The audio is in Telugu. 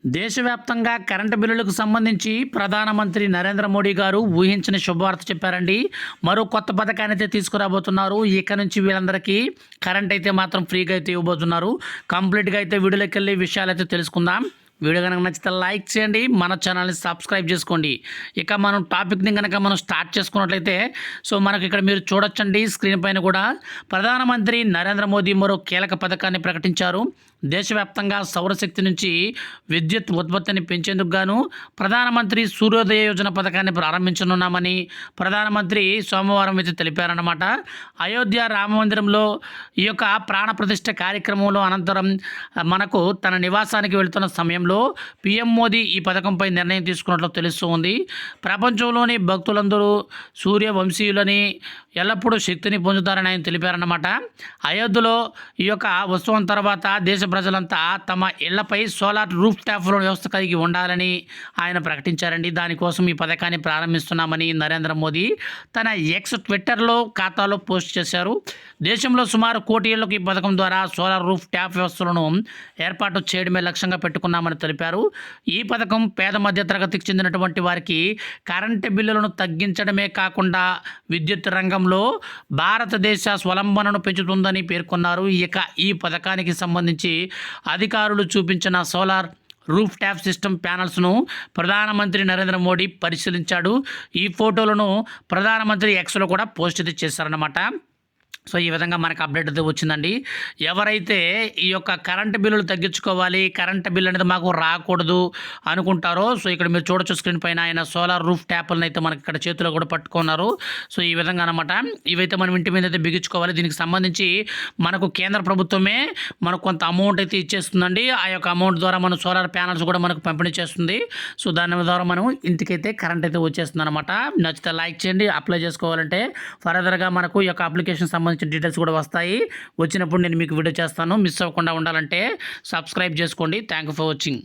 దేశవ్యాప్తంగా కరెంటు బిల్లులకు సంబంధించి ప్రధానమంత్రి నరేంద్ర మోడీ గారు ఊహించిన శుభవార్త చెప్పారండి. మరో కొత్త పథకాన్ని అయితే తీసుకురాబోతున్నారు. ఇక నుంచి వీళ్ళందరికీ కరెంట్ అయితే మాత్రం ఫ్రీగా అయితే ఇవ్వబోతున్నారు. కంప్లీట్గా అయితే వీడియోలోకి వెళ్ళి విషయాలు అయితే తెలుసుకుందాం. వీడియో కనుక నచ్చితే లైక్ చేయండి, మన ఛానల్ని సబ్స్క్రైబ్ చేసుకోండి. ఇక మనం టాపిక్ని కనుక మనం స్టార్ట్ చేసుకున్నట్లయితే మనకి ఇక్కడ మీరు చూడొచ్చండి స్క్రీన్ పైన కూడా ప్రధానమంత్రి నరేంద్ర మోదీ మరో కీలక పథకాన్ని ప్రకటించారు. దేశవ్యాప్తంగా సౌరశక్తి నుంచి విద్యుత్ ఉత్పత్తిని పెంచేందుకు గాను ప్రధానమంత్రి సూర్యోదయ యోజన పథకాన్ని ప్రారంభించనున్నామని ప్రధానమంత్రి సోమవారం అయితే తెలిపారన్నమాట. అయోధ్య రామమందిరంలో ఈ యొక్క ప్రాణ ప్రతిష్ఠ కార్యక్రమంలో అనంతరం మనకు తన నివాసానికి వెళుతున్న సమయంలో పీఎం మోదీ ఈ పథకంపై నిర్ణయం తీసుకున్నట్లు తెలుస్తూ ఉంది. ప్రపంచంలోని భక్తులందరూ సూర్య వంశీయులని ఎల్లప్పుడూ శక్తిని పొందుతారని ఆయన తెలిపారన్నమాట. అయోధ్యలో ఈ యొక్క ఉత్సవం తర్వాత దేశ ప్రజలంతా తమ ఇళ్లపై సోలార్ రూఫ్ టాప్ వ్యవస్థ కలిగి ఉండాలని ఆయన ప్రకటించారండి. దానికోసం ఈ పథకాన్ని ప్రారంభిస్తున్నామని నరేంద్ర మోదీ తన ఎక్స్ ట్విట్టర్లో ఖాతాలో పోస్ట్ చేశారు. దేశంలో సుమారు 1 కోటి ఇళ్లకు ఈ పథకం ద్వారా సోలార్ రూఫ్ ట్యాప్ వ్యవస్థలను ఏర్పాటు చేయడమే లక్ష్యంగా పెట్టుకున్నామని తెలిపారు. ఈ పథకం పేద మధ్య తరగతికి చెందినటువంటి వారికి కరెంటు బిల్లులను తగ్గించడమే కాకుండా విద్యుత్ రంగంలో భారతదేశ స్వలంబనను పెంచుతుందని పేర్కొన్నారు. ఇక ఈ పథకానికి సంబంధించి అధికారులు చూపించిన సోలార్ రూఫ్ ట్యాప్ సిస్టమ్ ప్యానల్స్ను ప్రధానమంత్రి నరేంద్ర మోడీ పరిశీలించాడు. ఈ ఫోటోలను ప్రధానమంత్రి ఎక్స్లో కూడా పోస్ట్ చేశారన్నమాట. ఈ విధంగా మనకు అప్డేట్ అయితే వచ్చిందండి. ఎవరైతే ఈ యొక్క కరెంటు బిల్లులు తగ్గించుకోవాలి, కరెంటు బిల్ అనేది మాకు రాకూడదు అనుకుంటారో ఇక్కడ మీరు చూడొచ్చు స్క్రీన్ పైన ఆయన సోలార్ రూఫ్ ట్యాప్లను అయితే మనకి ఇక్కడ చేతిలో కూడా పట్టుకున్నారు. ఈ విధంగా అనమాట. ఇవైతే మనం ఇంటి మీద అయితే బిగించుకోవాలి. దీనికి సంబంధించి మనకు కేంద్ర ప్రభుత్వమే మనకు కొంత అమౌంట్ అయితే ఇచ్చేస్తుందండి. ఆ యొక్క అమౌంట్ ద్వారా మనం సోలార్ ప్యానల్స్ కూడా మనకు పంపిణీ చేస్తుంది. దాని ద్వారా మనం ఇంటికైతే కరెంట్ అయితే వచ్చేస్తుంది అనమాట. నచ్చితే లైక్ చేయండి. అప్లై చేసుకోవాలంటే ఫర్దర్గా మనకు ఈ యొక్క అప్లికేషన్ సంబంధించి డీటెయిల్స్ కూడా వస్తాయి. వచ్చినప్పుడు నేను మీకు వీడియో చేస్తాను. మిస్ అవ్వకుండా ఉండాలంటే సబ్స్క్రైబ్ చేసుకోండి. Thank you for watching.